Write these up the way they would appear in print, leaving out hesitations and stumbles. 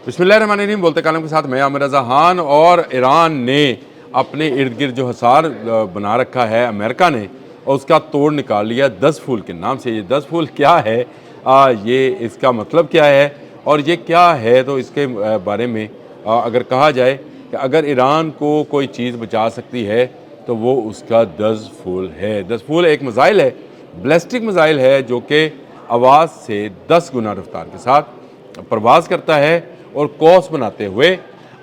बिस्मिल्लाहिर्रहमानिर्रहीम। बोलते कालम के साथ मैं आमिर रज़ा खान। और ईरान ने अपने इर्द गिर्द जो हसार बना रखा है अमेरिका ने, और उसका तोड़ निकाल लिया 10 फूल के नाम से। ये 10 फूल क्या है, ये इसका मतलब क्या है और ये क्या है, तो इसके बारे में अगर कहा जाए कि अगर ईरान को कोई चीज़ बचा सकती है तो वो उसका 10 फूल है। 10 फूल एक मिसाइल है, बैलिस्टिक मिसाइल है, जो कि आवाज़ से 10 गुना रफ्तार के साथ परवाज़ करता है और कोर्स बनाते हुए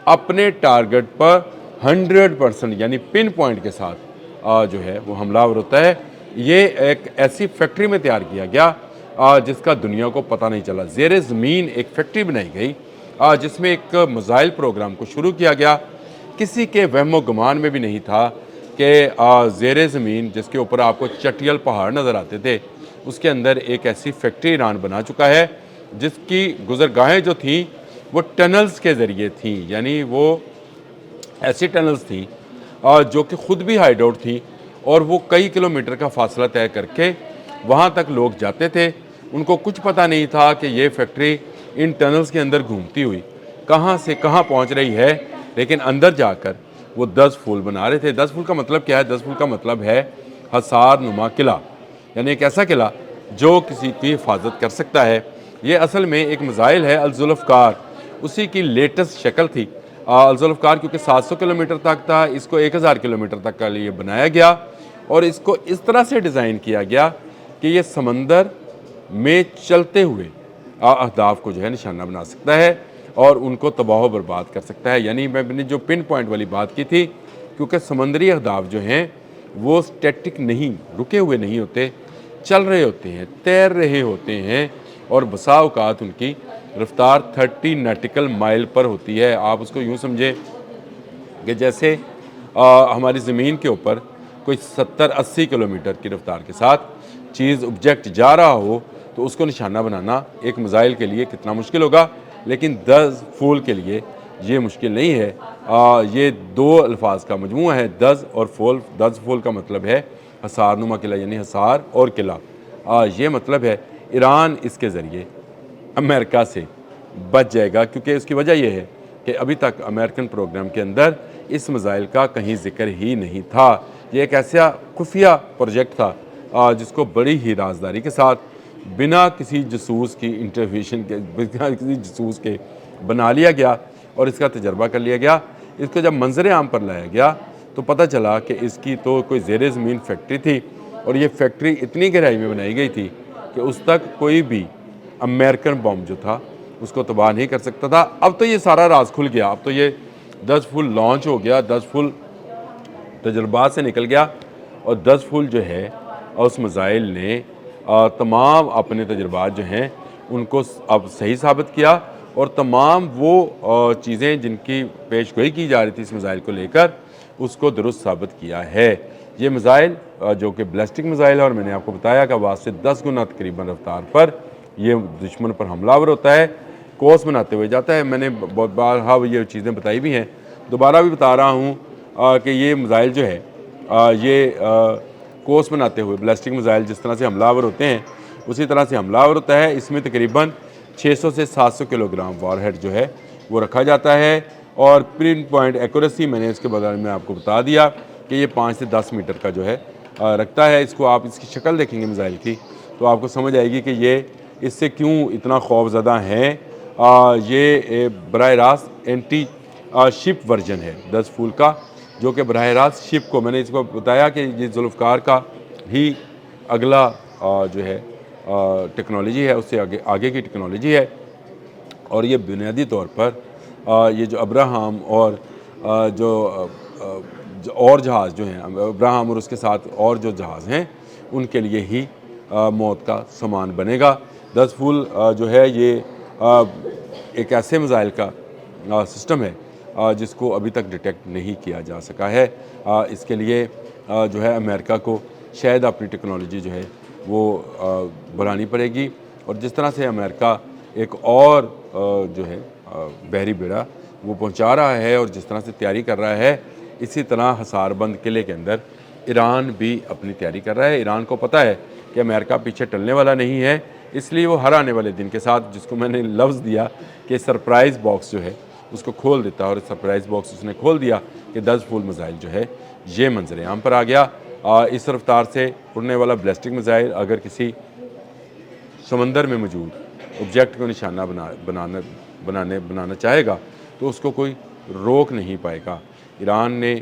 अपने टारगेट पर 100% यानी पिन पॉइंट के साथ जो है वो हमलावर होता है। ये एक ऐसी फैक्ट्री में तैयार किया गया जिसका दुनिया को पता नहीं चला। ज़ेरे ज़मीन एक फैक्ट्री बनाई गई जिसमें एक मिसाइल प्रोग्राम को शुरू किया गया। किसी के वहमो गुमान में भी नहीं था कि ज़ेरे ज़मीन, जिसके ऊपर आपको चटियल पहाड़ नज़र आते थे, उसके अंदर एक ऐसी फैक्ट्री ईरान बना चुका है जिसकी गुज़रगाहें जो थीं वो टनल्स के ज़रिए थी। यानी वो ऐसी टनल्स थी जो कि ख़ुद भी हाइड आउट थी, और वो कई किलोमीटर का फासला तय करके वहाँ तक लोग जाते थे। उनको कुछ पता नहीं था कि ये फैक्ट्री इन टनल्स के अंदर घूमती हुई कहाँ से कहाँ पहुँच रही है, लेकिन अंदर जाकर वो 10 फूल बना रहे थे। 10 फूल का मतलब क्या है? 10 फूल का मतलब है हसार नुमा किला, यानी एक ऐसा किला जो किसी की हिफाजत कर सकता है। ये असल में एक मिसाइल है अल-ज़ुल्फ़कार, उसी की लेटेस्ट शक्ल थी। अल-ज़ुल्फ़कार क्योंकि 700 किलोमीटर तक था, इसको 1000 किलोमीटर तक के लिए बनाया गया, और इसको इस तरह से डिज़ाइन किया गया कि ये समंदर में चलते हुए अहदाफ को जो है निशाना बना सकता है और उनको तबाह बर्बाद कर सकता है। यानी मैंने जो पिन पॉइंट वाली बात की थी, क्योंकि समंदरी अहदाफ जो हैं वो स्टैटिक नहीं, रुके हुए नहीं होते, चल रहे होते हैं, तैर रहे होते हैं, और बसा औकात उनकी रफ्तार 30 नॉटिकल माइल पर होती है। आप उसको यूँ समझें कि जैसे हमारी ज़मीन के ऊपर कोई 70-80 किलोमीटर की रफ्तार के साथ चीज़ ऑब्जेक्ट जा रहा हो, तो उसको निशाना बनाना एक मिसाइल के लिए कितना मुश्किल होगा, लेकिन 10 फूल के लिए ये मुश्किल नहीं है। ये दो अल्फाज का मजमूआ है, 10 और फूल। 10 फूल का मतलब है हसार नुमा किला, यानी हसार और किला। ये मतलब है ईरान इसके ज़रिए अमेरिका से बच जाएगा, क्योंकि उसकी वजह यह है कि अभी तक अमेरिकन प्रोग्राम के अंदर इस मिसाइल का कहीं जिक्र ही नहीं था। ये एक ऐसा खुफिया प्रोजेक्ट था जिसको बड़ी ही राजदारी के साथ, बिना किसी जसूस की इंटरवेंशन के, बिना किसी जसूस के बना लिया गया और इसका तजर्बा कर लिया गया। इसको जब मंजर आम पर लाया गया तो पता चला कि इसकी तो कोई ज़ेरे ज़मीन फैक्ट्री थी, और ये फैक्ट्री इतनी गहराई में बनाई गई थी कि उस तक कोई भी अमेरिकन बम जो था उसको तबाह नहीं कर सकता था। अब तो ये सारा राज खुल गया। अब तो ये 10 फूल लॉन्च हो गया, 10 फूल तजर्बात से निकल गया, और 10 फूल जो है उस मिसाइल ने तमाम अपने तजर्बात जो हैं उनको अब सही साबित किया, और तमाम वो चीज़ें जिनकी पेशगोई की जा रही थी इस मिसाइल को लेकर, उसको दुरुस्त साबित किया है। ये मिसाइल जो कि बैलिस्टिक मिसाइल है, और मैंने आपको बताया कि आवाज़ से 10 गुना तकरीबन रफ्तार पर ये दुश्मन पर हमलावर होता है, कोर्स बनाते हुए जाता है। मैंने बहुत बार ये चीज़ें बताई भी हैं, दोबारा भी बता रहा हूँ कि ये मिसाइल जो है ये कोर्स बनाते हुए, बैलिस्टिक मिसाइल जिस तरह से हमलावर होते हैं उसी तरह से हमलावर होता है। इसमें तकरीबन 600 से 700 किलोग्राम वॉरहेड जो है वो रखा जाता है, और पिन पॉइंट एक्यूरेसी मैंने इसके बारे में आपको बता दिया कि ये 5 से 10 मीटर का जो है रखता है। इसको आप इसकी शक्ल देखेंगे मिसाइल की तो आपको समझ आएगी कि ये इससे क्यों इतना खौफज़दा हैं। ये बराह रास्त एंटी शिप वर्जन है 10 फूल का, जो कि बराह रास्त शिप को, मैंने इसको बताया कि ये ज़ुल्फ़कार का ही अगला जो है टेक्नोलॉजी है, उससे आगे की टेक्नोलॉजी है। और ये बुनियादी तौर पर ये जो अब्राहम और जो और जहाज़ जो हैं, अब्राहम और उसके साथ और जो जहाज़ हैं, उनके लिए ही मौत का सामान बनेगा। 10 फूल जो है ये एक ऐसे मिसाइल का सिस्टम है जिसको अभी तक डिटेक्ट नहीं किया जा सका है। इसके लिए जो है अमेरिका को शायद अपनी टेक्नोलॉजी जो है वो बढ़ानी पड़ेगी, और जिस तरह से अमेरिका एक और जो है बहरी बेड़ा वो पहुंचा रहा है और जिस तरह से तैयारी कर रहा है, इसी तरह हसारबंद किले के अंदर ईरान भी अपनी तैयारी कर रहा है। ईरान को पता है कि अमेरिका पीछे टलने वाला नहीं है, اس لیے وہ ہر آنے والے دن کے ساتھ، جس کو میں نے لفظ دیا کہ سرپرائز باکس جو ہے اس کو کھول دیتا، اور سرپرائز باکس اس نے کھول دیا کہ 10 فول میزائل جو ہے یہ منظر عام پر آ گیا۔ اس رفتار سے اڑنے والا بیلسٹک میزائل اگر کسی سمندر میں موجود آبجیکٹ کو نشانہ بنانا چاہے گا تو اس کو کوئی روک نہیں پائے گا۔ ایران نے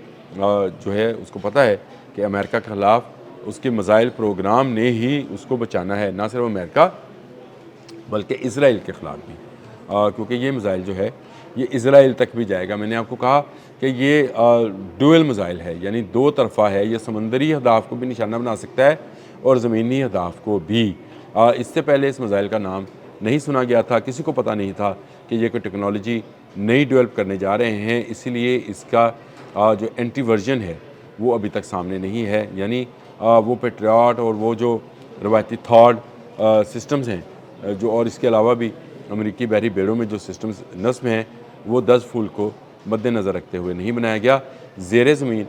جو ہے اس کو پتہ ہے کہ امریکہ کے خلاف اس کے میزائل پروگرام نے ہی اس کو بچانا ہے، نہ صرف امریکہ بلکہ اسرائیل کے خلاف بھی، کیونکہ یہ میزائل جو ہے یہ اسرائیل تک بھی جائے گا۔ میں نے آپ کو کہا کہ یہ ڈوئل میزائل ہے، یعنی دو طرفہ ہے، یہ سمندری اہداف کو بھی نشانہ بنا سکتا ہے اور زمینی اہداف کو بھی۔ اس سے پہلے اس میزائل کا نام نہیں سنا گیا تھا، کسی کو پتہ نہیں تھا کہ یہ کوئی ٹیکنالوجی نئی ڈیولپ کرنے جا رہے ہیں، اسی لیے اس کا جو اینٹی ورژن ہے وہ ابھی تک سامنے نہیں ہے، یعنی وہ پیٹریاٹ اور وہ جو روایتی تھاڈ سسٹمز ہیں جو، اور اس کے علاوہ بھی امریکی بحری بیڑوں میں جو سسٹمز نصب ہیں، وہ 10 فول کو مد نظر رکھتے ہوئے نہیں بنایا گیا۔ زیر زمین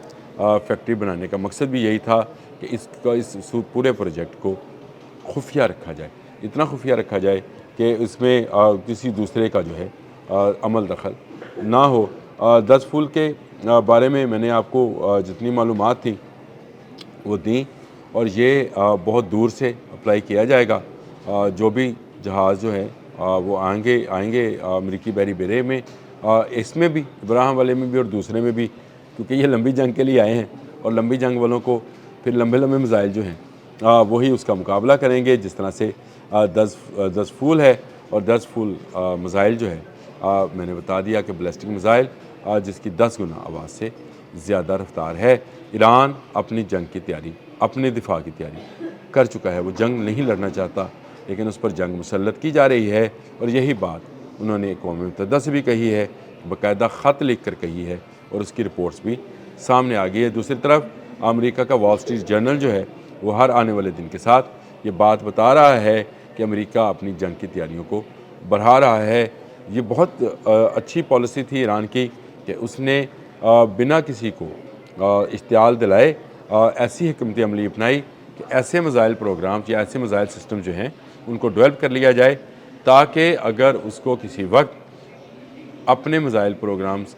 فیکٹری بنانے کا مقصد بھی یہی تھا کہ اس پورے پروجیکٹ کو خفیہ رکھا جائے، اتنا خفیہ رکھا جائے کہ اس میں کسی دوسرے کا جو ہے عمل دخل نہ ہو۔ 10 فول کے بارے میں نے آپ کو جتنی معلومات تھیں وہ دیں، اور یہ بہت دور سے اپلائی کیا جائے گا۔ جو بھی جہاز جو ہے وہ آئیں گے امریکی بحری بیڑے میں، اس میں بھی ابراہم والے میں بھی اور دوسرے میں بھی، کیونکہ یہ لمبی جنگ کے لیے آئے ہیں، اور لمبی جنگ والوں کو پھر لمبے میزائل جو ہیں وہی اس کا مقابلہ کریں گے، جس طرح سے 10 فول ہے، اور 10 فول میزائل جو ہے میں نے بتا دیا کہ بیلسٹک میزائل جس کی 10 گنا آواز سے زیادہ رفتار ہے۔ ایران اپنی جنگ کی تیاری، اپنے دفاع کی تیاری کر چکا ہے، وہ جنگ نہیں لڑنا چاہتا، لیکن اس پر جنگ مسلط کی جا رہی ہے، اور یہی بات انہوں نے اقوام متحدہ سے بھی کہی ہے، باقاعدہ خط لکھ کر کہی ہے، اور اس کی رپورٹس بھی سامنے آ گئی ہے۔ دوسری طرف امریکہ کا وال اسٹریٹ جرنل جو ہے وہ ہر آنے والے دن کے ساتھ یہ بات بتا رہا ہے کہ امریکہ اپنی جنگ کی تیاریوں کو بڑھا رہا ہے۔ یہ بہت اچھی پالیسی تھی ایران کی کہ اس نے بنا کسی کو اشتعال دلائے ایسی حکمت عملی اپنائی کہ ایسے میزائل پروگرامز یا ایسے میزائل سسٹم جو ہیں ان کو ڈیولپ کر لیا جائے، تاکہ اگر اس کو کسی وقت اپنے میزائل پروگرامز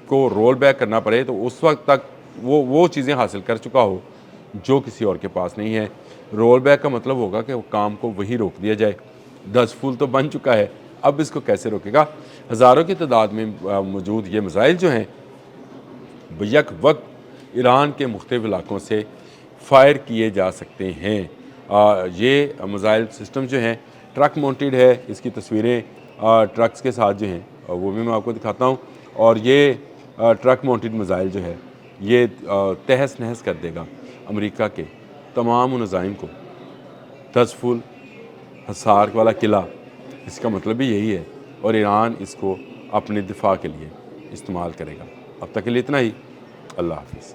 کو رول بیک کرنا پڑے تو اس وقت تک وہ چیزیں حاصل کر چکا ہو جو کسی اور کے پاس نہیں ہے۔ رول بیک کا مطلب ہوگا کہ وہ کام کو وہی روک دیا جائے۔ 10 فول تو بن چکا ہے، اب اس کو کیسے روکے گا؟ ہزاروں کی تعداد میں موجود یہ میزائل جو ہیں بیک وقت ایران کے مختلف علاقوں سے فائر کیے جا سکتے ہیں۔ یہ میزائل سسٹم جو ہیں ٹرک ماؤنٹیڈ ہے، اس کی تصویریں ٹرکس کے ساتھ جو ہیں وہ بھی میں آپ کو دکھاتا ہوں، اور یہ ٹرک ماؤنٹیڈ میزائل جو ہے یہ تہس نہس کر دے گا امریکہ کے تمام نظائم کو۔ 10 فول حصار والا قلعہ، اس کا مطلب بھی یہی ہے، اور ایران اس کو اپنے دفاع کے لیے استعمال کرے گا۔ اب تک کے لیے اتنا ہی، اللہ حافظ۔